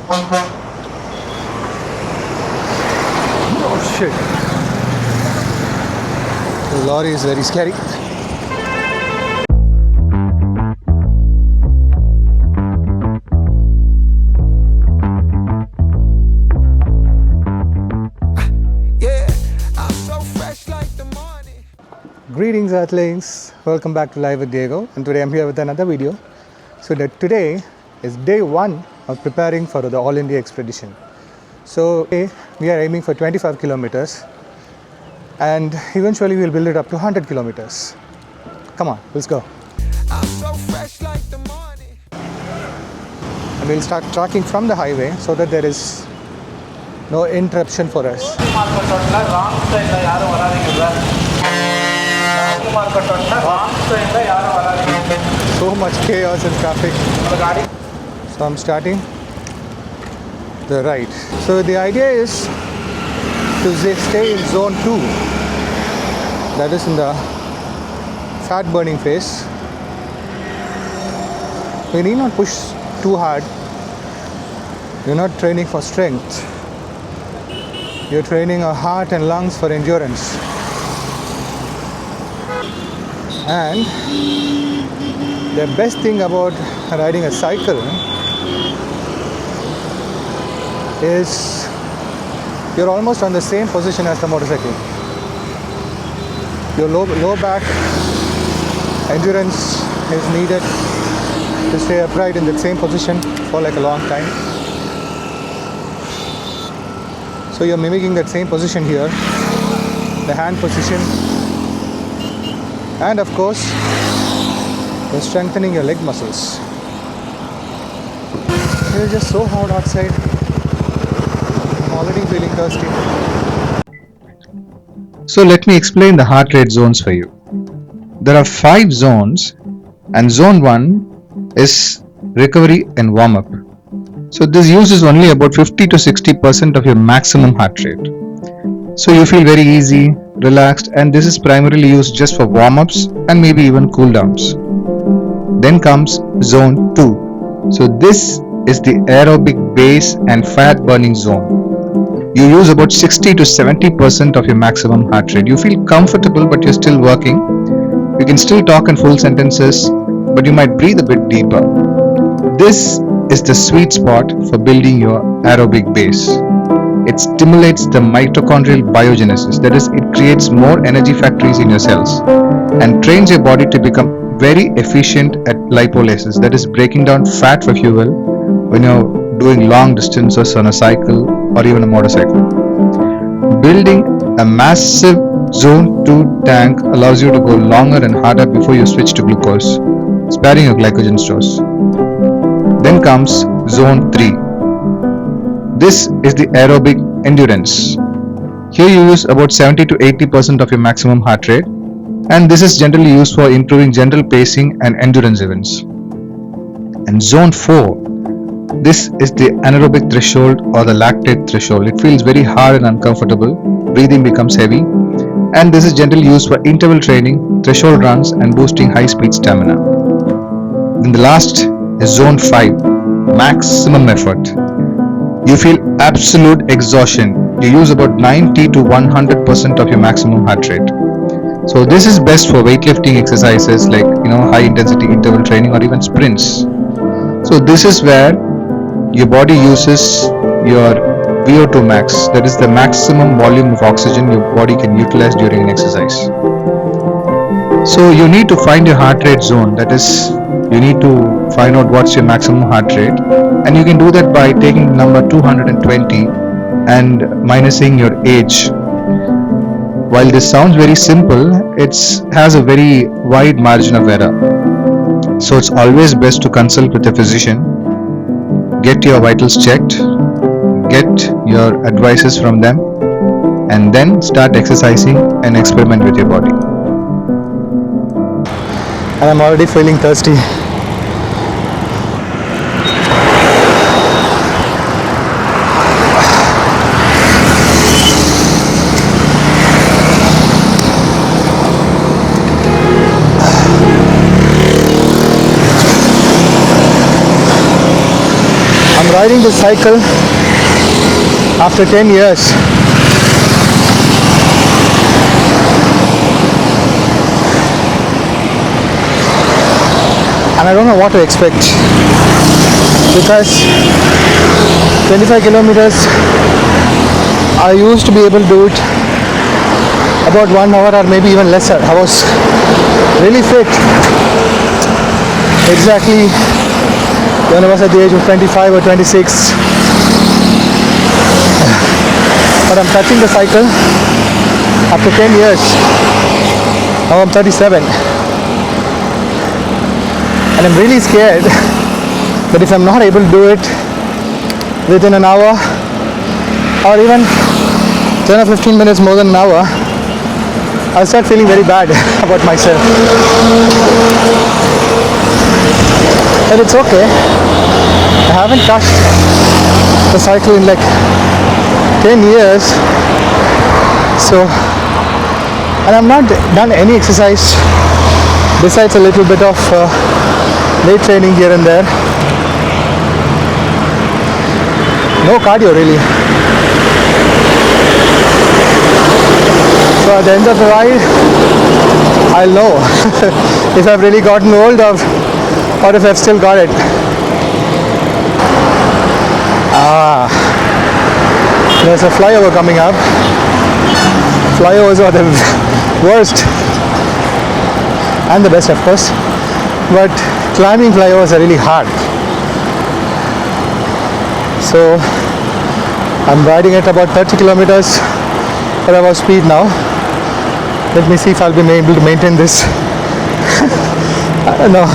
Oh shit. The lorry is very scary. Greetings athletes, welcome back to Live with Diego, and today I'm here with another video. So today is day 1 of preparing for the All India Expedition. So today we are aiming for 25 kilometers and eventually we'll build it up to 100 kilometers. Come on, let's go. And we'll start tracking from the highway so that there is no interruption for us. So much chaos and traffic. So I'm starting the right. So the idea is to stay in zone 2, that is in the fat burning phase. We need not push too hard. You're not training for strength. You're training our heart and lungs for endurance. And the best thing about riding a cycle is you're almost on the same position as the motorcycle. Your low back endurance is needed to stay upright in the same position for like a long time. So you're mimicking that same position here, the hand position. And of course, you're strengthening your leg muscles. It's just so hot outside. I'm already feeling thirsty. So let me explain the heart rate zones for you. There are 5 zones, and zone 1 is recovery and warm-up. So this uses only about 50 to 60% of your maximum heart rate. So you feel very easy, relaxed, and this is primarily used just for warm-ups and maybe even cool downs. Then comes zone 2. So this is the aerobic base and fat burning zone. You use about 60 to 70% of your maximum heart rate. You feel comfortable, but you're still working. You can still talk in full sentences, but you might breathe a bit deeper. This is the sweet spot for building your aerobic base. It stimulates the mitochondrial biogenesis, that is, it creates more energy factories in your cells and trains your body to become very efficient at lipolysis, that is, breaking down fat for fuel when you're doing long distances on a cycle or even a motorcycle. Building a massive zone 2 tank allows you to go longer and harder before you switch to glucose, sparing your glycogen stores. Then comes zone 3. This is the aerobic endurance. Here you use about 70 to 80% of your maximum heart rate, and this is generally used for improving general pacing and endurance events. And zone 4, this is the anaerobic threshold or the lactate threshold. It feels very hard and uncomfortable, breathing becomes heavy, and this is generally used for interval training, threshold runs, and boosting high speed stamina. Then the last is zone 5, maximum effort. You feel absolute exhaustion. You use about 90 to 100% of your maximum heart rate. So this is best for weightlifting exercises like high intensity interval training or even sprints. So this is where your body uses your VO2 max, that is the maximum volume of oxygen your body can utilize during an exercise. So you need to find your heart rate zone, that is, you need to find out what's your maximum heart rate, and you can do that by taking number 220 and minusing your age. While this sounds very simple, it has a very wide margin of error. So it's always best to consult with a physician, get your vitals checked, get your advices from them, and then start exercising and experiment with your body. And I'm already feeling thirsty. riding this cycle after 10 years. And I don't know what to expect, because 25 kilometers I used to be able to do it about 1 hour or maybe even lesser. I was really fit exactly when I was at the age of 25 or 26. But I'm touching the cycle after 10 years. Now I'm 37. And I'm really scared that if I'm not able to do it within an hour or even 10 or 15 minutes more than an hour, I'll start feeling very bad about myself. But it's okay. I haven't touched the cycle in like 10 years. So, and I've not done any exercise besides a little bit of weight training here and there. No cardio really. So at the end of the ride, I'll know if I've really gotten old or if I've still got it. There's a flyover coming up. Flyovers are the worst and the best, of course, but climbing flyovers are really hard. So I'm riding at about 30 kilometers per hour speed now. Let me see if I'll be able to maintain this. I don't know.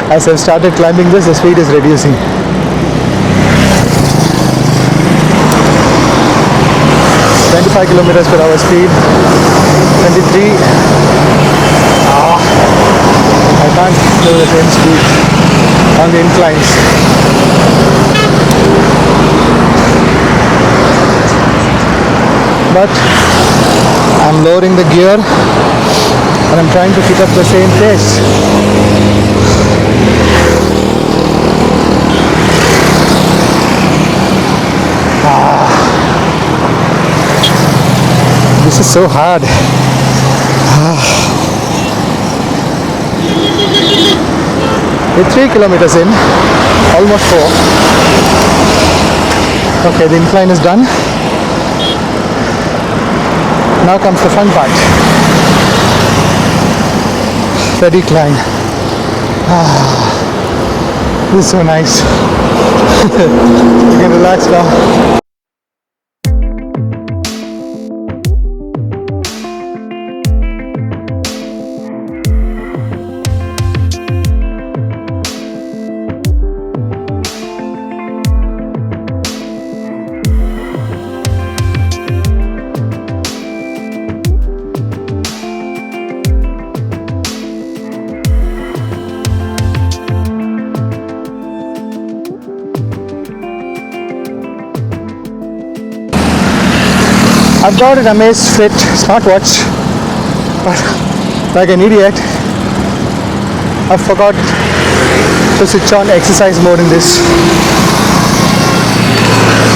As I've started climbing this, the speed is reducing. Five kilometers per hour speed, 23. I can't do the same speed on the inclines. But I'm lowering the gear and I'm trying to keep up the same pace. This is so hard. We're 3 kilometers in, almost 4. Okay, the incline is done. Now comes the fun part. The decline. This is so nice. You can relax now. I've got an Amazfit Smartwatch, but like an idiot, I forgot to switch on exercise mode in this.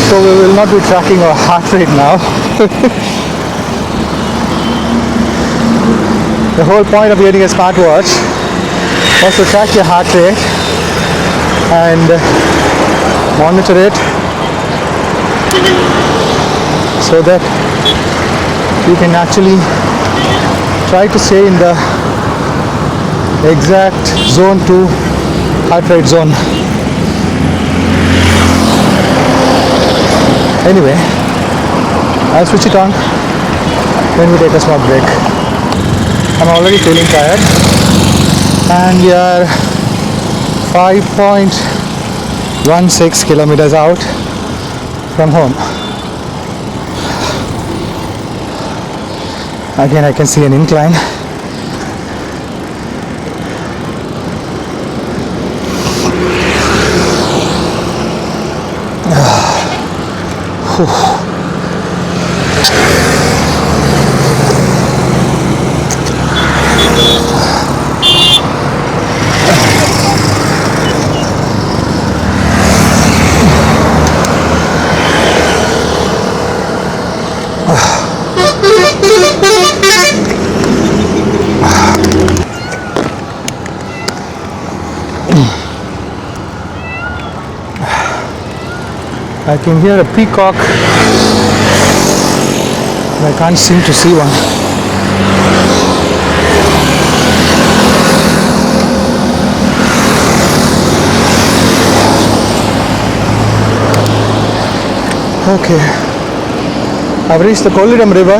So we will not be tracking our heart rate now. The whole point of getting a smartwatch was to track your heart rate and monitor it so that you can actually try to stay in the exact zone 2 heart rate zone. Anyway, I'll switch it on when we take a small break. I'm already feeling tired and we are 5.16 kilometers out from home. Again, I can see an incline. I can hear a peacock, but I can't seem to see one. Okay, I've reached the Kolidam river,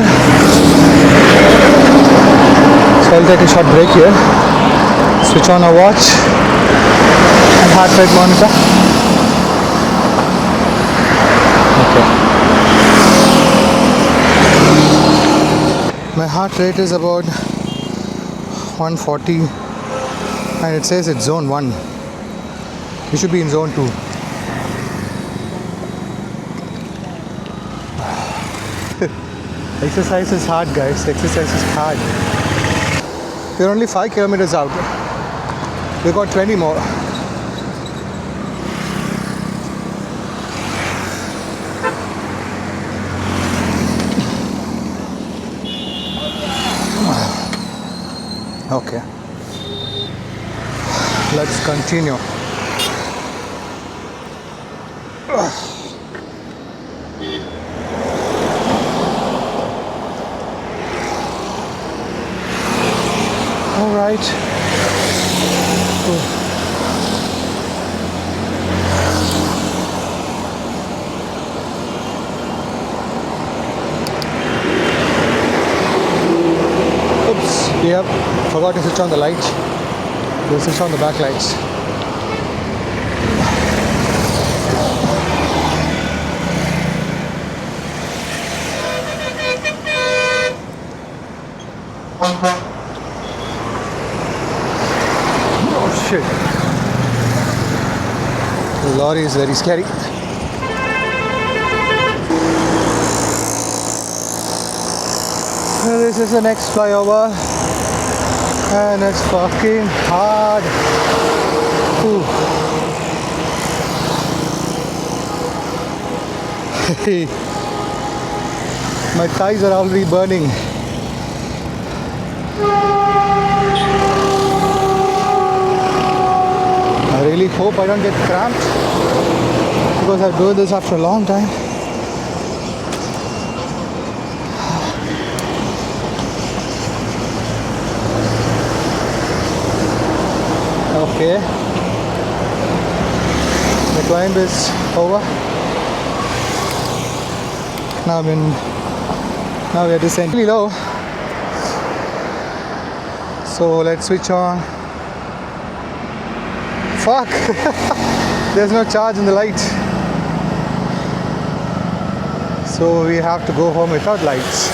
so I'll take a short break here, switch on a watch and heart rate monitor. Okay. My heart rate is about 140 and it says it's zone 1. You should be in zone 2. Exercise is hard, guys. Exercise is hard. We're only 5 kilometers out. We've got 20 more. Okay. Let's continue. All right. Oops. Yep. Forgot to switch on the light. We'll switch on the back lights. Oh shit. The lorry is very scary. This is the next flyover and it's fucking hard. Ooh. My thighs are already burning. I really hope I don't get cramped because I've doing this after a long time. Okay, the climb is over. Now we are descending really low. So let's switch on. Fuck! There's no charge in the light. So we have to go home without lights.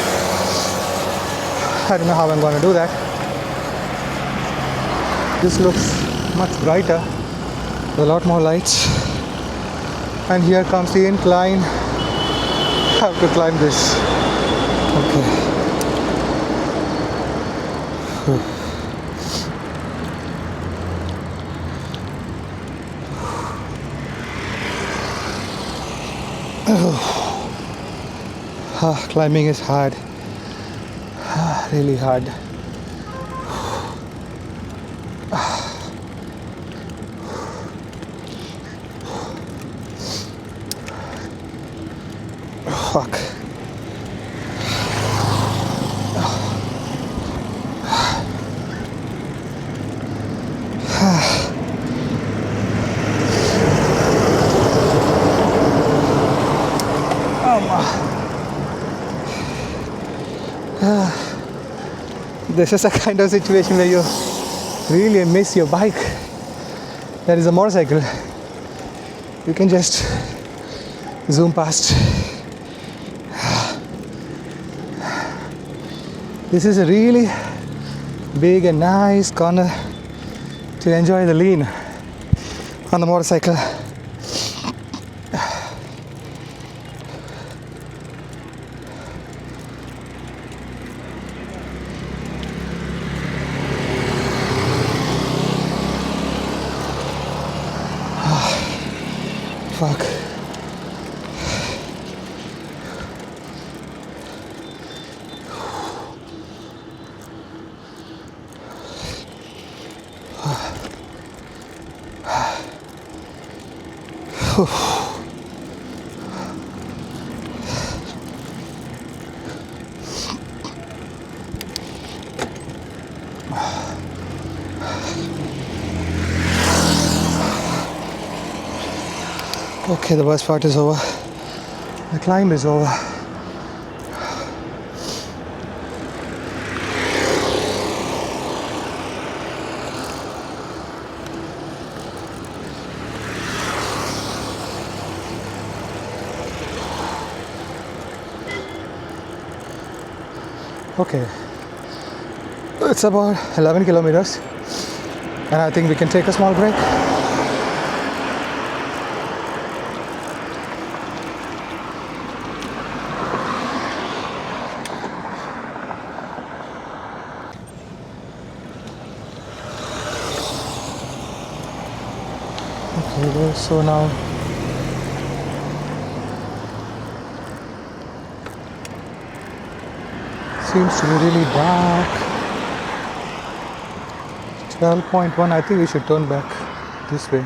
I don't know how I'm going to do that. This looks much brighter, with a lot more lights. And here comes the incline. I have to climb this. Okay. Climbing is hard. Really hard. Fuck. This is a kind of situation where you really miss your bike. That is a motorcycle. You can just zoom past. This is a really big and nice corner to enjoy the lean on the motorcycle. Fuck. Okay, the worst part is over. The climb is over. Okay, it's about 11 kilometers and I think we can take a small break. Okay, so now seems to be really dark. 12.1, I think we should turn back this way.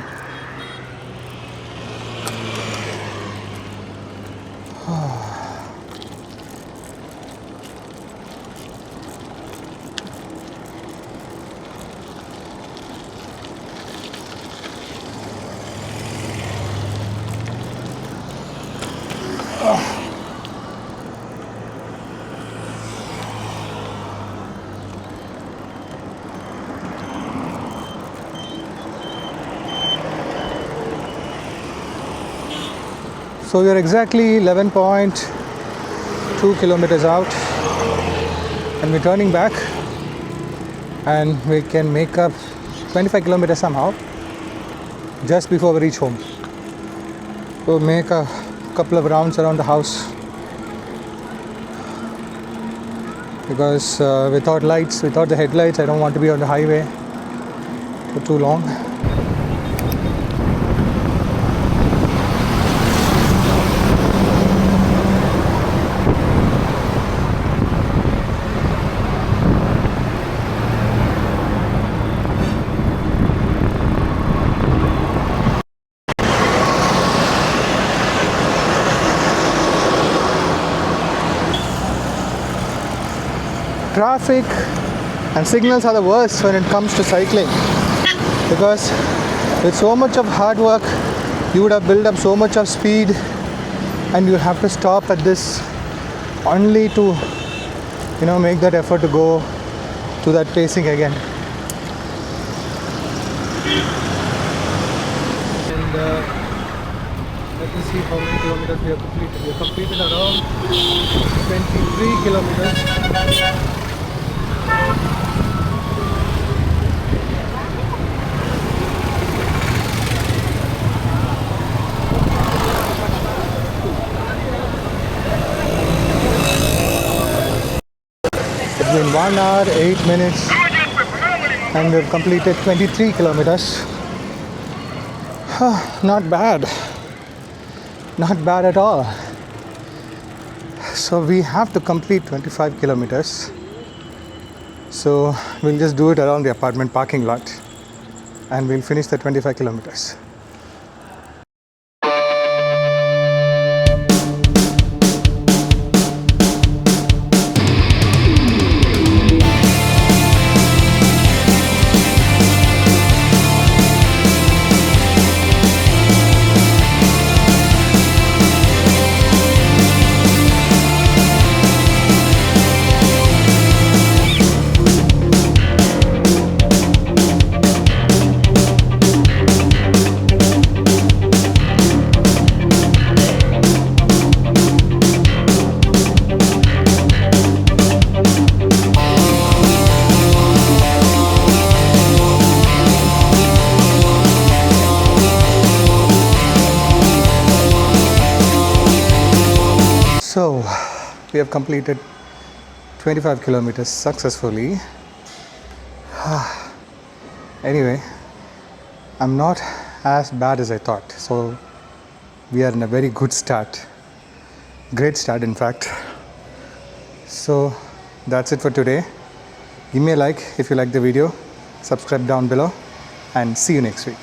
So we are exactly 11.2 kilometers out and we're turning back, and we can make up 25 kilometers somehow just before we reach home. We'll make a couple of rounds around the house because without lights, without the headlights, I don't want to be on the highway for too long. Traffic and signals are the worst when it comes to cycling, because with so much of hard work you would have built up so much of speed and you have to stop at this only to make that effort to go to that pacing again. And let me see how many kilometers we have completed. We have completed around 23 kilometers. It's been 1 hour, 8 minutes and we've completed 23 kilometers. Not bad. Not bad at all. So we have to complete 25 kilometers. So we'll just do it around the apartment parking lot and we'll finish the 25 kilometers. So we have completed 25 kilometers successfully. Anyway, I'm not as bad as I thought. So we are in a very good start. Great start, in fact. So that's it for today. Give me a like if you like the video. Subscribe down below and see you next week.